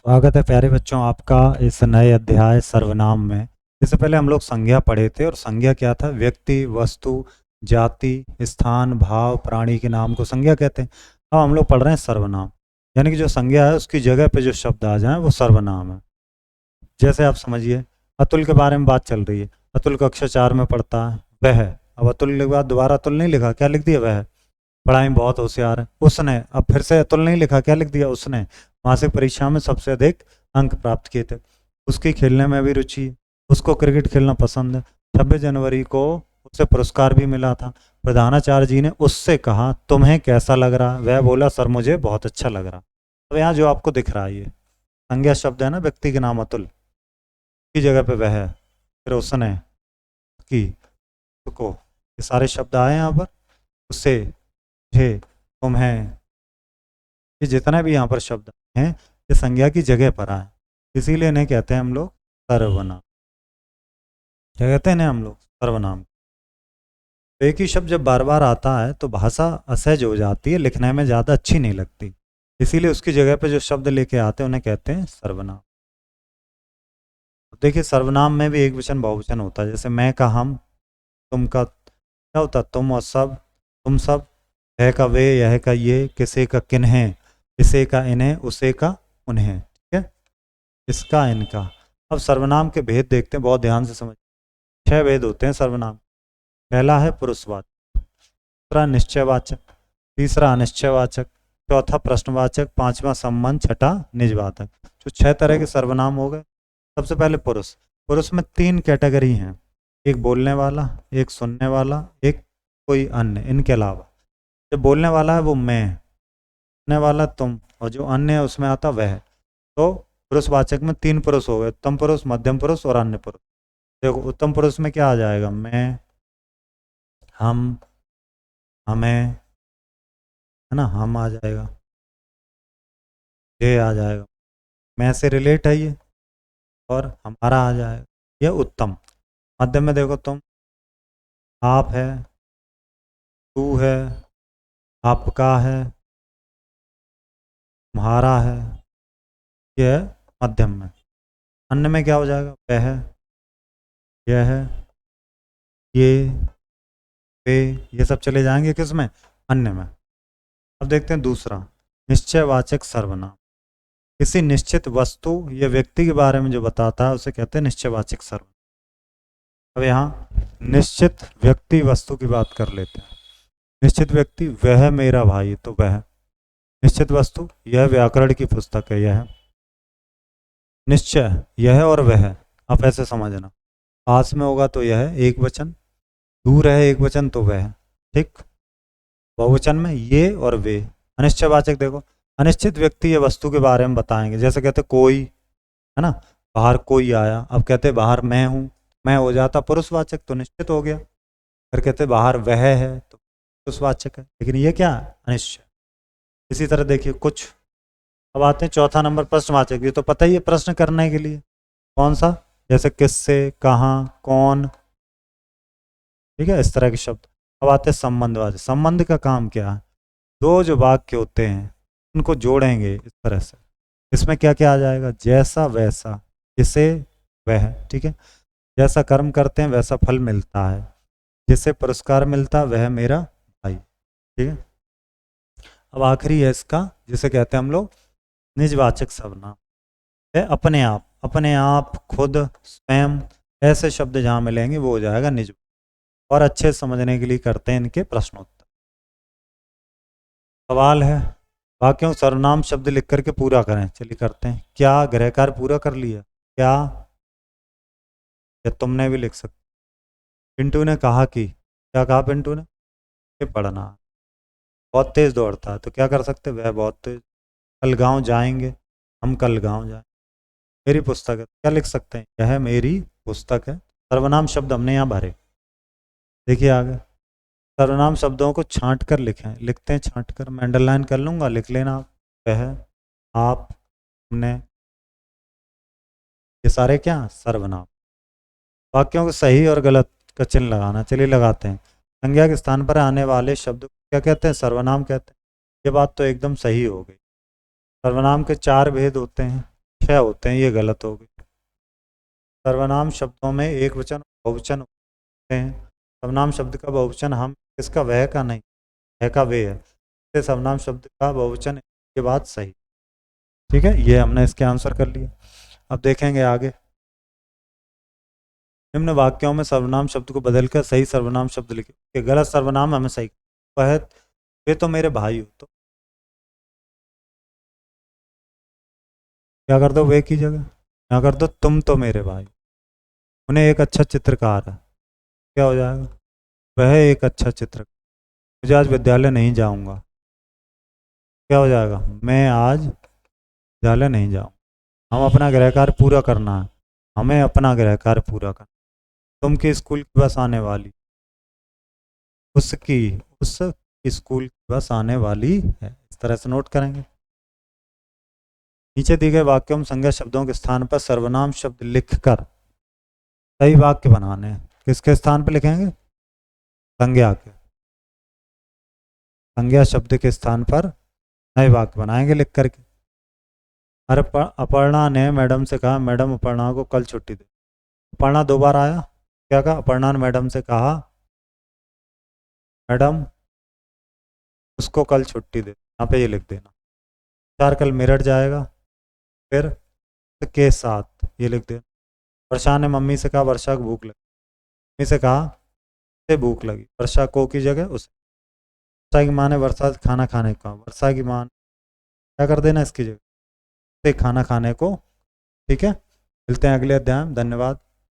स्वागत है प्यारे बच्चों आपका इस नए अध्याय सर्वनाम में। इससे पहले हम लोग संज्ञा पढ़े थे और संज्ञा क्या था? व्यक्ति, वस्तु, जाति, स्थान, भाव, प्राणी के नाम को संज्ञा कहते हैं। अब हम लोग पढ़ रहे हैं सर्वनाम, यानी कि जो संज्ञा है उसकी जगह पे जो शब्द आ जाए वो सर्वनाम है। जैसे आप समझिए, अतुल के बारे में बात चल रही है। अतुल कक्षा 4 में पढ़ता है, वह। अब अतुल के बाद दोबारा अतुल नहीं लिखा, क्या लिख दिया? वह। पढ़ाई में बहुत होशियार है, उसने। अब फिर से अतुल नहीं लिखा, क्या लिख दिया? उसने मासिक परीक्षा में सबसे अधिक अंक प्राप्त किए थे। उसकी खेलने में भी रुचि है, उसको क्रिकेट खेलना पसंद है। 26 जनवरी को उसे पुरस्कार भी मिला था। प्रधानाचार्य जी ने उससे कहा, तुम्हें कैसा लग रहा? वह बोला, सर मुझे बहुत अच्छा लग रहा। अब यहाँ जो आपको दिख रहा है ये संज्ञा शब्द है ना, व्यक्ति के नाम अतुल की जगह पे वह है, फिर उसने, की, उसको, ये सारे शब्द आए यहाँ पर। उससे, मुझे, तुम्हें, ये जितने भी यहाँ पर शब्द हैं ये संज्ञा की जगह पर आए, इसीलिए इन्हें कहते हैं हम लोग सर्वनाम। क्या कहते हैं इन्हें हम लोग? सर्वनाम। तो एक ही शब्द जब बार बार आता है तो भाषा असहज हो जाती है, लिखने में ज़्यादा अच्छी नहीं लगती, इसीलिए उसकी जगह पे जो शब्द लेके आते हैं उन्हें कहते हैं सर्वनाम। देखिए सर्वनाम में भी एक वचन बहुवचन होता है, जैसे मैं का हम, तुम का, क्या होता है? तुम और सब, तुम सब, है का वे, यह का ये, किसे का किन्हें, इसे का इन्हें, उसे का उन्हें, ठीक है, इसका इनका। अब सर्वनाम के भेद देखते हैं, बहुत ध्यान से समझ। 6 भेद होते हैं सर्वनाम। पहला है पुरुषवाचक, दूसरा निश्चयवाचक, तीसरा अनिश्चयवाचक, चौथा प्रश्नवाचक, पांचवा संबंध, छठा निजवाचक। जो 6 तरह के सर्वनाम हो गए। सबसे पहले पुरुष। पुरुष में 3 कैटेगरी हैं, एक बोलने वाला, एक सुनने वाला, एक कोई अन्य। इनके अलावा जो बोलने वाला है वो मैं, सुनने वाला तुम, और जो अन्य है उसमें आता वह। तो पुरुषवाचक में 3 पुरुष हो गए, उत्तम पुरुष, मध्यम पुरुष और अन्य पुरुष। देखो उत्तम पुरुष में क्या आ जाएगा? मैं, हम, हमें, है ना, हम आ जाएगा, ये आ जाएगा, मैं से रिलेट है ये, और हमारा आ जाएगा, ये उत्तम। मध्यम में देखो तुम, आप है, तू है, आपका है, तुम्हारा है, ये है मध्यम में। अन्य में क्या हो जाएगा? वह है, यह है, ये, वे, ये सब चले जाएंगे किस में? अन्य में। अब देखते हैं दूसरा, निश्चयवाचक सर्वनाम। किसी निश्चित वस्तु या व्यक्ति के बारे में जो बताता है उसे कहते हैं निश्चयवाचक सर्वनाम। अब यहाँ निश्चित व्यक्ति वस्तु की बात कर लेते हैं। निश्चित व्यक्ति, वह मेरा भाई, तो वह। निश्चित वस्तु, यह व्याकरण की पुस्तक है, यह। निश्चय, यह और वह, आप ऐसे समझना। पास में होगा तो यह एक वचन, दूर है एक वचन तो वह, ठीक। बहुवचन में ये और वे। अनिश्चयवाचक देखो, अनिश्चित व्यक्ति या वस्तु के बारे में बताएंगे, जैसे कहते कोई, है ना, बाहर कोई आया। अब कहते बाहर मैं हूँ, मैं हो जाता पुरुषवाचक तो निश्चित हो गया। फिर कहते बाहर वह है तो पुरुषवाचक है, लेकिन ये क्या? अनिश्चय। इसी तरह देखिए कुछ। अब आते हैं चौथा नंबर, प्रश्नवाचक। ये तो पता ही है, प्रश्न करने के लिए। कौन सा? जैसे किससे, कहाँ, कौन, ठीक है, इस तरह के शब्द। अब आते हैं संबंधवाचक। संबंध का काम क्या है? दो जो वाक्य होते हैं उनको जोड़ेंगे इस तरह से। इसमें क्या क्या आ जाएगा? जैसा वैसा, जिसे वह, ठीक है। जैसा कर्म करते हैं वैसा फल मिलता है, जिसे पुरस्कार मिलता वह मेरा भाई, ठीक है। अब आखिरी है इसका, जिसे कहते हैं हम लोग निजवाचक सर्वनाम, है अपने आप। अपने आप, खुद, स्वयं, ऐसे शब्द जहाँ मिलेंगे वो हो जाएगा निज। और अच्छे समझने के लिए करते हैं इनके प्रश्नोत्तर। सवाल है, वाक्यों सर्वनाम शब्द लिख करके पूरा करें। चलिए करते हैं। क्या गृह कार्य पूरा कर लिया? क्या, या तुमने भी लिख सकते। पिंटू ने कहा कि, क्या कहा पिंटू ने? कि पढ़ना। बहुत तेज दौड़ता है तो क्या कर सकते? वह बहुत तेज। कल गांव जाएंगे, हम कल गांव जाएं। मेरी पुस्तक है, क्या लिख सकते हैं? यह मेरी पुस्तक है। सर्वनाम शब्द हमने यहाँ भरे। देखिए आगे, सर्वनाम शब्दों को छांट कर लिखें। लिखते हैं छांट कर, मैं अंडरलाइन कर लूँगा, लिख लेना आप। वह, आप, हमने, ये सारे क्या? सर्वनाम। वाक्यों को सही और गलत का चिन्ह लगाना। चलिए लगाते हैं। संज्ञा के स्थान पर आने वाले शब्द को क्या कहते हैं? सर्वनाम कहते हैं। ये बात तो एकदम सही हो गई। सर्वनाम के 4 भेद होते हैं। 6 होते हैं, ये गलत हो गई। सर्वनाम शब्दों में एक वचन बहुवचन होते हैं। सर्वनाम शब्द का बहुवचन हम किसका, वह का नहीं, है का वे है। इससे सर्वनाम शब्द का बहुवचन, ये बात सही। ठीक है, ये हमने इसके आंसर कर लिया। अब देखेंगे आगे। निम्न वाक्यों में सर्वनाम शब्द को बदलकर सही सर्वनाम शब्द लिखे। ये गलत सर्वनाम हमें सही, वह वे तो मेरे भाई हो, तो क्या कर दो, वे की जगह क्या कर दो, तुम तो मेरे भाई। उन्हें एक अच्छा चित्रकार है, क्या हो जाएगा, वह एक अच्छा चित्रकार। मुझे आज विद्यालय नहीं जाऊंगा, क्या हो जाएगा, मैं आज विद्यालय नहीं जाऊँ। हम अपना गृह कार्य पूरा करना है, हमें अपना गृह कार्य पूरा करना। तुम के स्कूल की बस आने वाली, उसकी, उस स्कूल की बस आने वाली है। इस तरह से नोट करेंगे। नीचे दिए गए वाक्यों में संज्ञा शब्दों के स्थान पर सर्वनाम शब्द लिखकर सही वाक्य बनाने हैं। किसके स्थान पर लिखेंगे, संज्ञा के, संज्ञा शब्द के स्थान पर नए वाक्य बनाएंगे लिख करके। अरे अपर्णा ने मैडम से कहा, मैडम अपर्णा को कल छुट्टी दे। अपर्णा 2 बार आया, क्या कहा, अपर्णा ने मैडम से कहा मैडम उसको कल छुट्टी दे। यहाँ पे ये लिख देना। 4 कल मेरठ जाएगा, फिर के साथ ये लिख देना। वर्षा ने मम्मी से कहा वर्षा को भूख लगी। मम्मी से कहा से भूख लगी, वर्षा को की जगह उसे। वर्षा की माँ ने वर्षा से खाना खाने को कहा, वर्षा की माँ क्या कर देना इसकी जगह से खाना खाने को। ठीक है, मिलते हैं अगले अध्याय में। धन्यवाद।